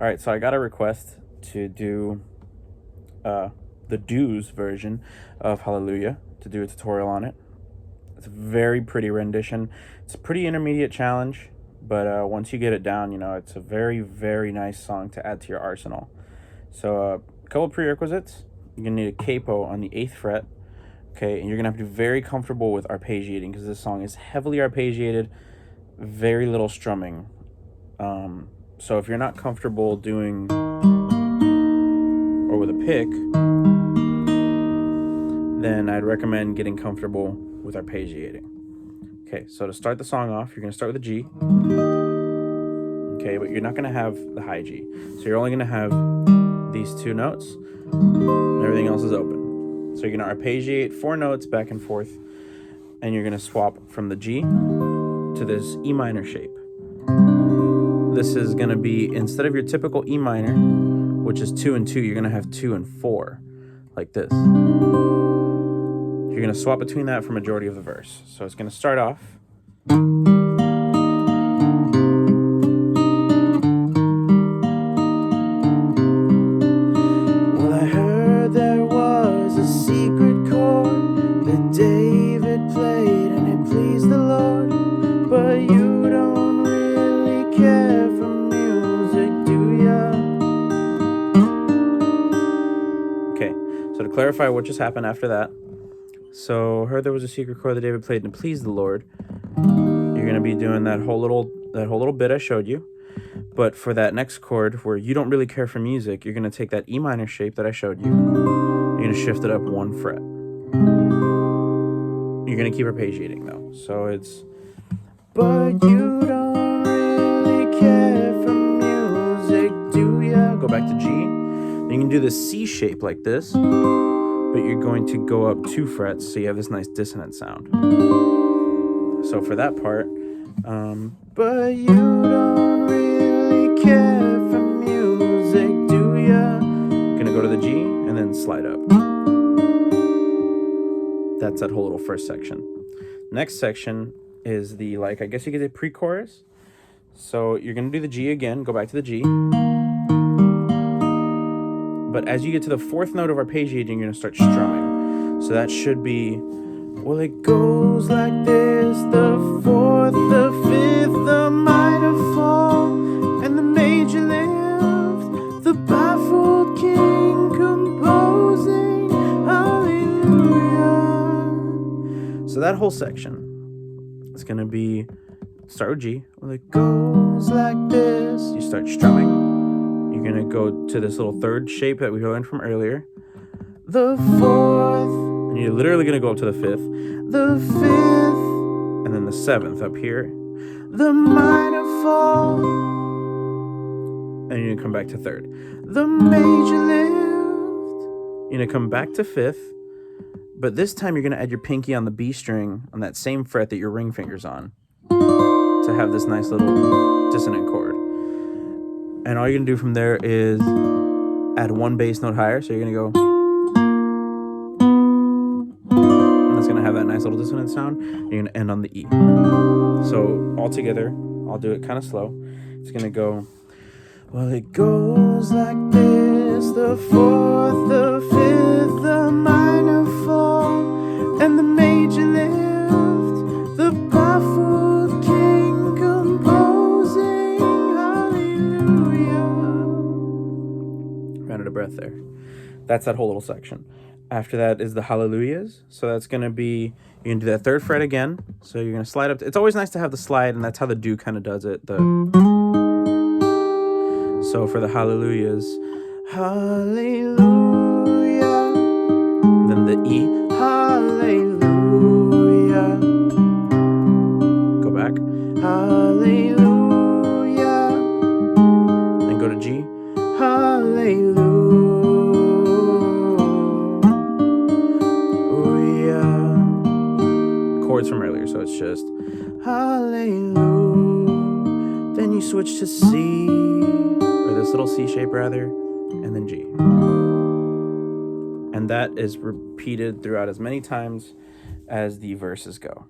All right, so I got a request to do TheDoo's version of Hallelujah, to do a tutorial on it. It's a very pretty rendition. It's a pretty intermediate challenge, but once you get it down, it's a very, very nice song to add to your arsenal. So a couple of prerequisites. You're going to need a capo on the 8th fret, okay, and you're going to have to be very comfortable with arpeggiating because this song is heavily arpeggiated, very little strumming. So if you're not comfortable doing or with a pick, then I'd recommend getting comfortable with arpeggiating. Okay, so to start the song off, you're going to start with a G. Okay, but you're not going to have the high G. So you're only going to have these two notes, and everything else is open. So you're going to arpeggiate 4 notes back and forth, and you're going to swap from the G to this E minor shape. This is going to be, instead of your typical E minor, which is 2 and 2, you're going to have 2 and 4, like this. You're going to swap between that for majority of the verse. So it's going to start off. Well, I heard there was a secret chord that David played and it pleased the Lord, but you don't really care for music, do ya? Okay, so to clarify what just happened after that, so heard there was a secret chord that David played and it pleased the Lord. You're going to be doing that whole little bit I showed you. But for that next chord where you don't really care for music, you're going to take that E minor shape that I showed you. You're going to shift it up 1 fret. You're going to keep arpeggiating though. So it's, but you don't really care for music, do ya? Go back to G. Then you can do the C shape like this, but you're going to go up 2 frets so you have this nice dissonant sound. So for that part, but you don't really care for music, do ya? Gonna go to the G and then slide up. That's that whole little first section. Next section is the, I guess you could say pre-chorus. So you're gonna do the G again, go back to the G. But as you get to the 4th note of arpeggiating, you're gonna start strumming. So that should be, well, it goes like this: the 4th, the 5th, the minor fall, and the major lift, the baffled king composing hallelujah. So that whole section is gonna be, start with G. Well, it goes like this. You start strumming. You're gonna go to this little 3rd shape that we learned from earlier. The 4th. And you're literally going to go up to the 5th, the 5th, and then the 7th up here, the minor fall, and you're going to come back to 3rd, the major lift, you're going to come back to 5th, but this time you're going to add your pinky on the B string on that same fret that your ring finger's on to have this nice little dissonant chord. And all you're going to do from there is add 1 bass note higher, so you're going to go, gonna have that nice little dissonant sound. You're gonna end on the E. So all together, I'll do it kind of slow. It's gonna go, well, it goes like this: the 4th, the 5th, the minor fall, and the major lift, the baffled king composing hallelujah. Ran out of breath there. That's that whole little section. After that is the hallelujahs. So that's going to be, you're going to do that 3rd fret again. So you're going to slide up. It's always nice to have the slide, and that's how TheDooo kind of does it. So for the hallelujahs, hallelujah. Then the E, hallelujah. Go back, hallelujah. Then go to G, hallelujah. Chords from earlier, so it's just hallelujah. Then you switch to C, or this little C shape rather, and then G. And that is repeated throughout as many times as the verses go.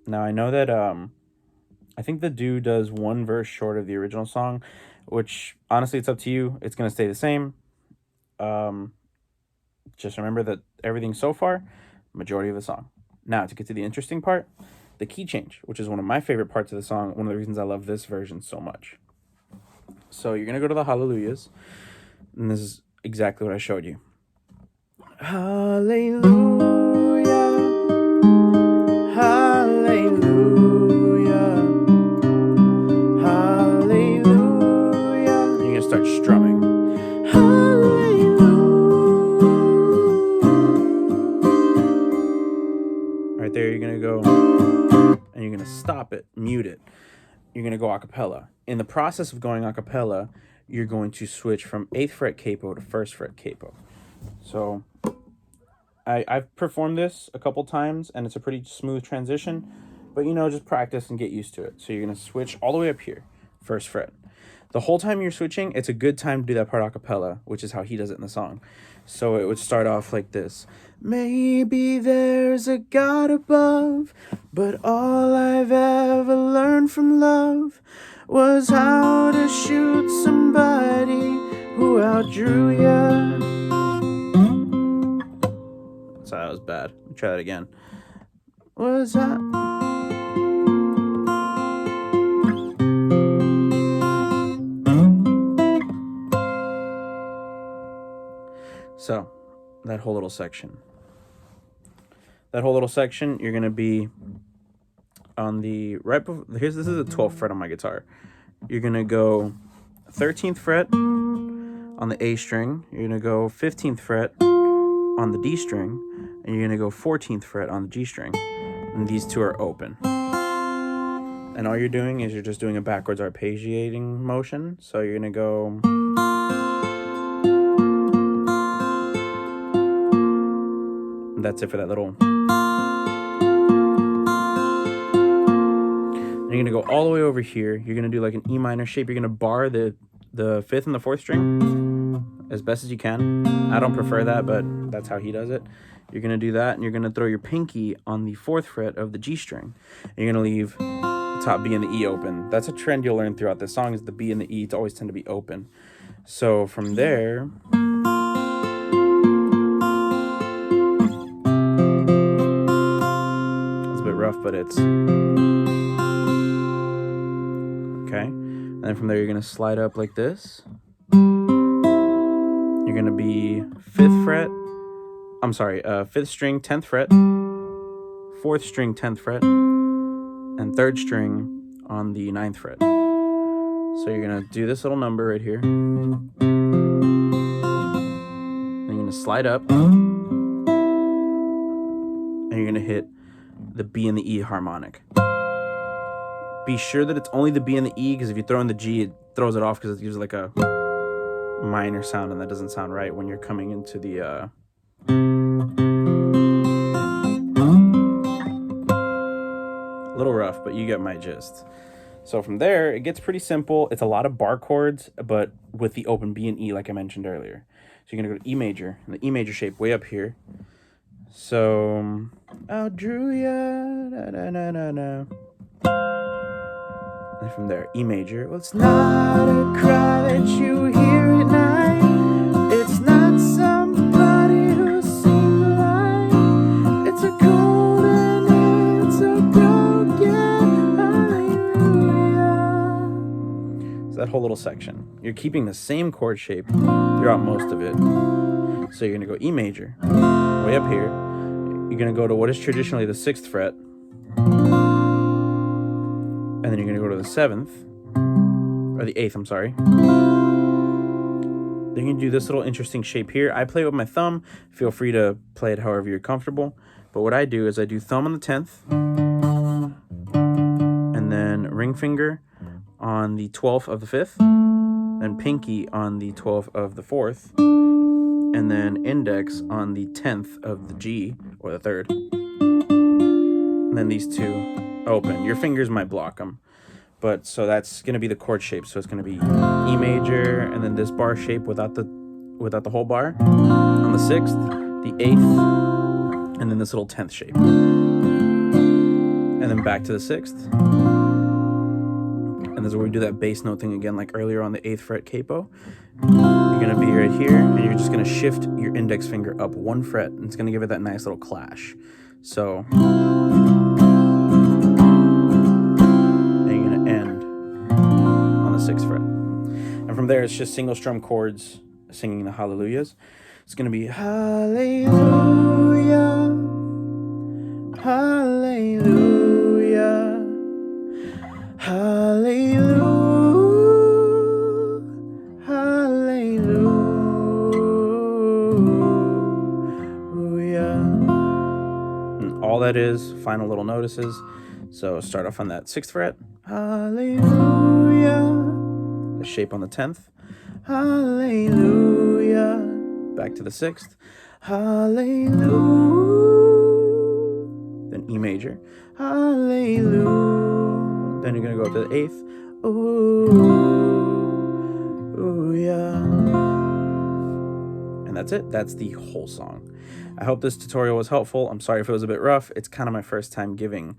Now I know that I think TheDooo does 1 verse short of the original song. which honestly, it's up to you. It's going to stay the same. Just remember that everything so far, majority of the song. Now, to get to the interesting part, the key change, which is one of my favorite parts of the song, one of the reasons I love this version so much. So you're going to go to the Hallelujahs, and this is exactly what I showed you. Hallelujah, hallelujah, hallelujah. And you're going to start strumming. Right there, you're going to go, and you're going to stop it, mute it. You're going to go a cappella. In the process of going a cappella, you're going to switch from 8th fret capo to 1st fret capo. So I've performed this a couple times, and it's a pretty smooth transition, but just practice and get used to it. So you're going to switch all the way up here, 1st fret. The whole time you're switching, it's a good time to do that part a cappella, which is how he does it in the song. So it would start off like this. Maybe there's a God above, but all I've ever learned from love was how to shoot somebody who outdrew ya. So that was bad. Let me try that again. Was that? So, that whole little section. You're going to be on the this is the 12th fret on my guitar. You're going to go 13th fret on the A string. You're going to go 15th fret on the D string. And you're going to go 14th fret on the G string. And these two are open. And all you're doing is you're just doing a backwards arpeggiating motion. So you're going to go... That's it for that little... You're going to go all the way over here. You're going to do like an E minor shape. You're going to bar the 5th and the 4th string as best as you can. I don't prefer that, but that's how he does it. You're going to do that, and you're going to throw your pinky on the 4th fret of the G string. And you're going to leave the top B and the E open. That's a trend you'll learn throughout this song, is the B and the E always tend to be open. So from there... It's a bit rough, but it's... Okay, and then from there you're going to slide up like this. You're going to be 5th fret, 5th string, 10th fret, 4th string, 10th fret, and 3rd string on the 9th fret. So you're going to do this little number right here. Then you're going to slide up, and you're going to hit the B and the E harmonic. Be sure that it's only the B and the E, because if you throw in the G, it throws it off because it gives like a minor sound, and that doesn't sound right when you're coming into the... A little rough, but you get my gist. So from there, it gets pretty simple. It's a lot of bar chords, but with the open B and E like I mentioned earlier. So you're going to go to E major, and the E major shape way up here. So, outdrew ya, na na na na na. And from there, E major. Well, it's not a cry that you hear at night. It's not somebody who seemed to lie. It's a cold and it's a broken hallelujah. So that whole little section. You're keeping the same chord shape throughout most of it. So you're going to go E major, way up here. You're going to go to what is traditionally the 6th fret. And then you're going to go to the 7th, or the 8th, I'm sorry. Then you can do this little interesting shape here. I play it with my thumb. Feel free to play it however you're comfortable. But what I do is I do thumb on the 10th, and then ring finger on the 12th of the 5th, then pinky on the 12th of the 4th, and then index on the 10th of the G, or the 3rd. And then these two open. Your fingers might block them. But so that's going to be the chord shape. So it's going to be E major, and then this bar shape without the whole bar on the 6th, the 8th, and then this little 10th shape. And then back to the 6th. And this is where we do that bass note thing again, like earlier on the 8th fret capo. You're gonna be right here, and you're just gonna shift your index finger up 1 fret, and it's gonna give it that nice little clash. So, and you're gonna end on the 6th fret. And from there, it's just single strum chords singing the hallelujahs. It's gonna be hallelujah, hallelujah, hallelujah, hallelujah. And all that is final little notices. So start off on that 6th fret, hallelujah, the shape on the 10th, hallelujah, back to the 6th, hallelujah, then E major, hallelujah, then you're gonna go up to the 8th, ooh, yeah, and that's it. That's the whole song. I hope this tutorial was helpful. I'm sorry if it was a bit rough. It's kind of my first time giving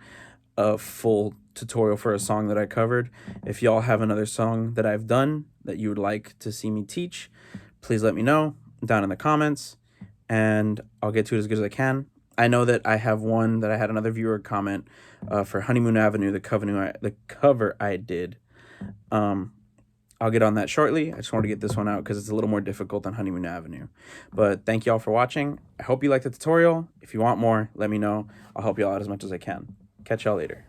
a full tutorial for a song that I covered. If y'all have another song that I've done that you would like to see me teach, please let me know down in the comments, and I'll get to it as good as I can. I know that I have one that I had another viewer comment for Honeymoon Avenue, the cover I did. I'll get on that shortly. I just wanted to get this one out because it's a little more difficult than Honeymoon Avenue. But thank you all for watching. I hope you liked the tutorial. If you want more, let me know. I'll help you all out as much as I can. Catch y'all later.